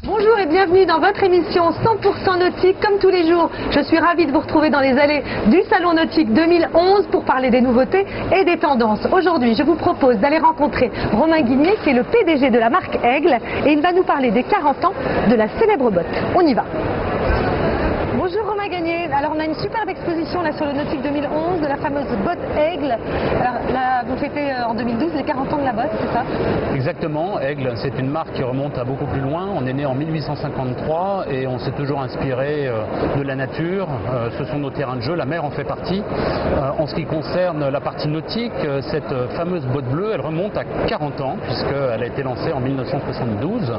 Bonjour et bienvenue dans votre émission 100% nautique. Comme tous les jours, je suis ravie de vous retrouver dans les allées du Salon Nautique 2011 pour parler des nouveautés et des tendances. Aujourd'hui, je vous propose d'aller rencontrer Romain Guigné, qui est le PDG de la marque Aigle, et il va nous parler des 40 ans de la célèbre botte. On y va. Bonjour Romain Guigné. Alors on a une superbe exposition là sur le Nautique 2011 de la fameuse botte Aigle. Alors là, vous fêtez en 2012 les 40 ans de la botte, c'est ça? Exactement, Aigle, c'est une marque qui remonte à beaucoup plus loin. On est né en 1853 et on s'est toujours inspiré de la nature. Ce sont nos terrains de jeu, la mer en fait partie. En ce qui concerne la partie nautique, cette fameuse botte bleue, elle remonte à 40 ans puisqu'elle a été lancée en 1972.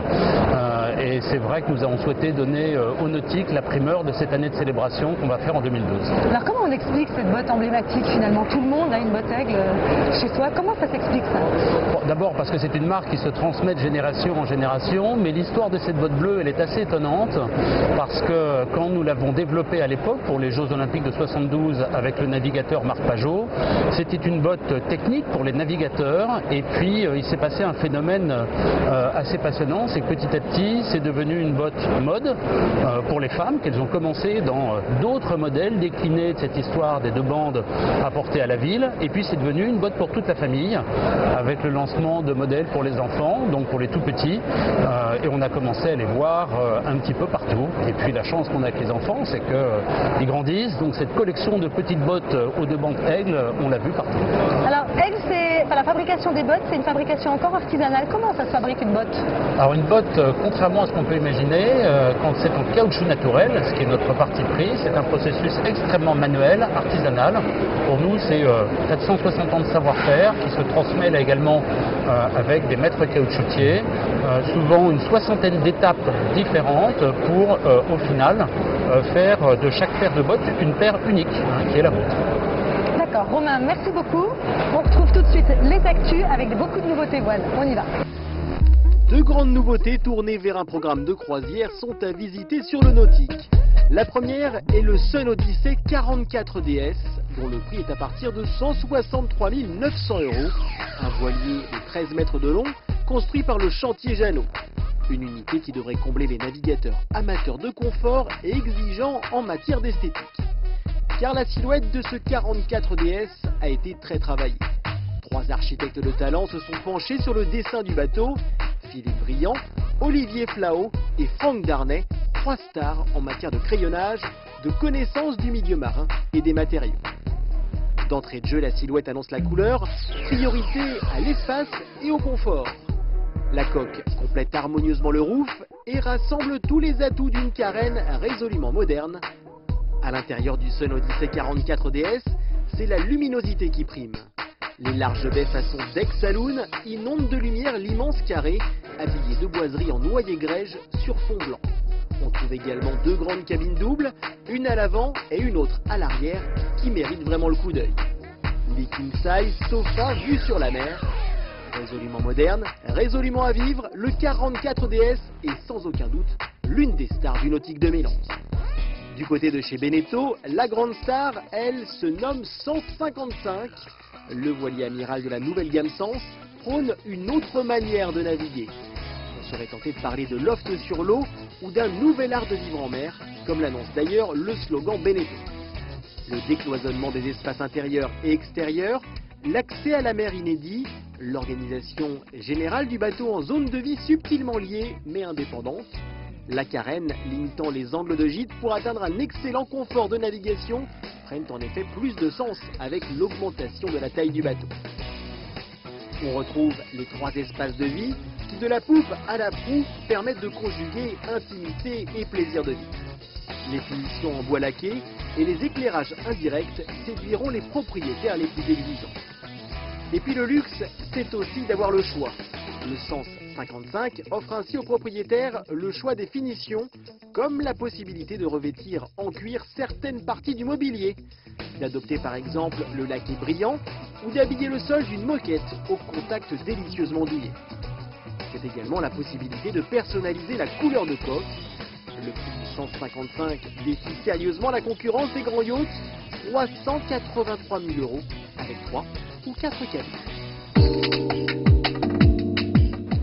Et c'est vrai que nous avons souhaité donner au nautique la primeur de cette année de célébration qu'on va faire en 2012. Alors comment on explique cette botte emblématique finalement? Tout le monde a une botte Aigle chez soi. Comment ça s'explique ça? Bon, d'abord parce que c'est une marque qui se transmet de génération en génération, mais l'histoire de cette botte bleue, elle est assez étonnante parce que quand nous l'avons développée à l'époque pour les Jeux Olympiques de 72 avec le navigateur Marc Pajot, c'était une botte technique pour les navigateurs et puis il s'est passé un phénomène assez passionnant, c'est que petit à petit c'est devenu une botte mode pour les femmes, qu'elles ont commencé dans d'autres modèles déclinés de cette histoire des deux bandes apportées à la ville, et puis c'est devenu une botte pour toute la famille avec le lancement de modèles pour les enfants, donc pour les tout petits, et on a commencé à les voir un petit peu partout. Et puis la chance qu'on a avec les enfants, c'est qu'ils grandissent, donc cette collection de petites bottes aux deux bandes Aigle, on l'a vu partout. Alors Aigle, la fabrication des bottes, c'est une fabrication encore artisanale. Comment ça se fabrique une botte? Alors une botte, contrairement à ce qu'on peut imaginer, quand c'est en caoutchouc naturel, ce qui est notre parti pris, c'est un processus extrêmement manuel, artisanal. Pour nous, c'est 460 ans de savoir-faire qui se transmet là également avec des maîtres caoutchoutiers, souvent une soixantaine d'étapes différentes pour, au final, faire de chaque paire de bottes une paire unique, qui est la vôtre. D'accord, Romain, merci beaucoup. On retrouve tout de suite les actus avec beaucoup de nouveautés voiles. On y va. Deux grandes nouveautés tournées vers un programme de croisière sont à visiter sur le nautique. La première est le Sun Odyssey 44 DS, dont le prix est à partir de 163 900 €. Un voilier de 13 mètres de long, construit par le chantier Jeannot. Une unité qui devrait combler les navigateurs amateurs de confort et exigeants en matière d'esthétique. Car la silhouette de ce 44 DS a été très travaillée. Trois architectes de talent se sont penchés sur le dessin du bateau. Philippe Briand, Olivier Flao et Franck Darnay, trois stars en matière de crayonnage, de connaissance du milieu marin et des matériaux. D'entrée de jeu, la silhouette annonce la couleur, priorité à l'espace et au confort. La coque complète harmonieusement le roof et rassemble tous les atouts d'une carène résolument moderne. À l'intérieur du Sun Odyssey 44 DS, c'est la luminosité qui prime. Les larges baies façon deck saloon inondent de lumière l'immense carré, habillé de boiseries en noyer grège sur fond blanc. On trouve également deux grandes cabines doubles, une à l'avant et une autre à l'arrière, qui méritent vraiment le coup d'œil. Les king size sofa vus sur la mer. Résolument moderne, résolument à vivre, le 44 DS est sans aucun doute l'une des stars du Nautique 2011. Du côté de chez Beneteau, la grande star, elle, se nomme 155. Le voilier amiral de la nouvelle gamme Sens prône une autre manière de naviguer. On serait tenté de parler de loft sur l'eau ou d'un nouvel art de vivre en mer, comme l'annonce d'ailleurs le slogan Beneteau. Le décloisonnement des espaces intérieurs et extérieurs, l'accès à la mer inédit, l'organisation générale du bateau en zone de vie subtilement liée mais indépendante, la carène limitant les angles de gîte pour atteindre un excellent confort de navigation prennent en effet plus de sens avec l'augmentation de la taille du bateau. On retrouve les trois espaces de vie qui, de la poupe à la proue, permettent de conjuguer intimité et plaisir de vivre. Les finitions en bois laqué et les éclairages indirects séduiront les propriétaires les plus exigeants. Et puis le luxe, c'est aussi d'avoir le choix. Le Sens 55 offre ainsi aux propriétaires le choix des finitions, comme la possibilité de revêtir en cuir certaines parties du mobilier. d'adopter par exemple le laqué brillant ou d'habiller le sol d'une moquette au contact délicieusement douillet. C'est également la possibilité de personnaliser la couleur de coque. Le prix 155 défie sérieusement la concurrence des grands yachts, 383 000 € avec 3 ou 4 cabines.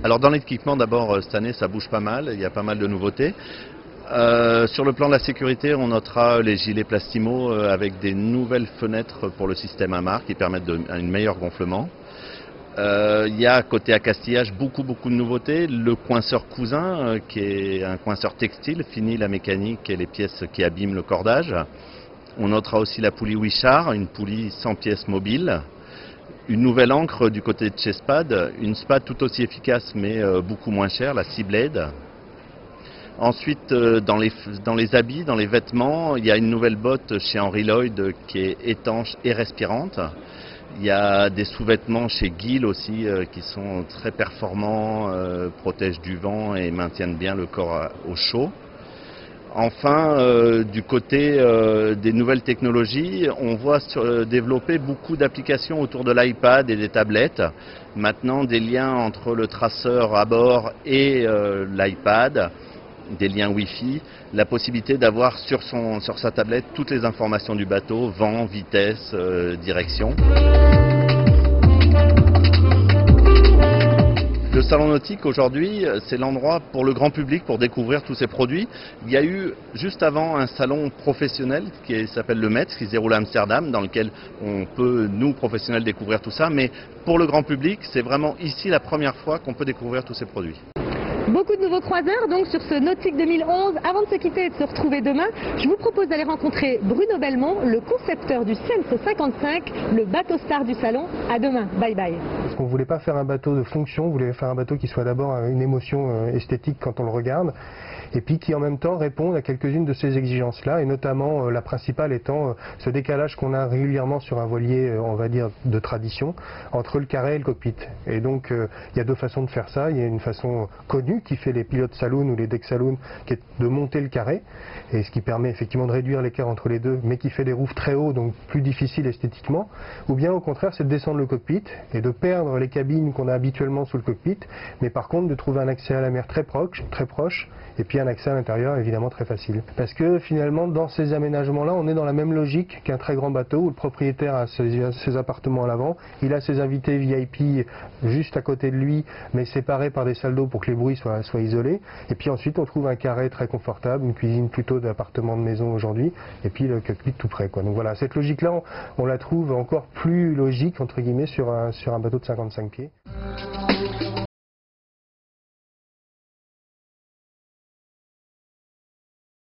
Alors dans l'équipement d'abord cette année ça bouge pas mal, il y a pas mal de nouveautés. Sur le plan de la sécurité, on notera les gilets Plastimo avec des nouvelles fenêtres pour le système amarre qui permettent un meilleur gonflement. Il y a côté accastillage beaucoup de nouveautés. Le coinceur cousin qui est un coinceur textile, fini la mécanique et les pièces qui abîment le cordage. On notera aussi la poulie Wishart, une poulie sans pièces mobiles. Une nouvelle ancre du côté de chez Spad, une spade tout aussi efficace mais beaucoup moins chère, la Seablade. Ensuite, dans les habits, dans les vêtements, il y a une nouvelle botte chez Henry Lloyd qui est étanche et respirante. Il y a des sous-vêtements chez Gill aussi qui sont très performants, protègent du vent et maintiennent bien le corps au chaud. Enfin, du côté des nouvelles technologies, on voit développer beaucoup d'applications autour de l'iPad et des tablettes. Maintenant, des liens entre le traceur à bord et l'iPad, des liens Wi-Fi, la possibilité d'avoir sur sa tablette toutes les informations du bateau, vent, vitesse, direction. Le salon nautique aujourd'hui, c'est l'endroit pour le grand public pour découvrir tous ces produits. Il y a eu juste avant un salon professionnel qui s'appelle le METS, qui se déroule à Amsterdam, dans lequel on peut, nous professionnels, découvrir tout ça. Mais pour le grand public, c'est vraiment ici la première fois qu'on peut découvrir tous ces produits. Beaucoup de nouveaux croiseurs donc sur ce Nautique 2011. Avant de se quitter et de se retrouver demain, je vous propose d'aller rencontrer Bruno Belmont, le concepteur du Sense 55, le bateau star du salon. À demain, bye bye. Parce qu'on ne voulait pas faire un bateau de fonction, on voulait faire un bateau qui soit d'abord une émotion esthétique quand on le regarde, et puis qui en même temps réponde à quelques-unes de ces exigences-là, et notamment la principale étant ce décalage qu'on a régulièrement sur un voilier, on va dire, de tradition, entre le carré et le cockpit. Et donc il y a deux façons de faire ça. Il y a une façon connue qui fait les pilotes saloon ou les deck saloon, qui est de monter le carré, et ce qui permet effectivement de réduire l'écart entre les deux, mais qui fait des roufs très hauts, donc plus difficiles esthétiquement. Ou bien au contraire, c'est de descendre le cockpit et de perdre les cabines qu'on a habituellement sous le cockpit, mais par contre de trouver un accès à la mer très proche, et puis un accès à l'intérieur évidemment très facile. Parce que finalement dans ces aménagements-là, on est dans la même logique qu'un très grand bateau où le propriétaire a ses appartements à l'avant, il a ses invités VIP juste à côté de lui, mais séparés par des salles d'eau pour que les bruits soient isolés. Et puis ensuite on trouve un carré très confortable, une cuisine plutôt d'appartement de maison aujourd'hui, et puis le cockpit tout près, quoi. Donc voilà, cette logique-là, on la trouve encore plus logique entre guillemets sur un bateau de 55 pieds.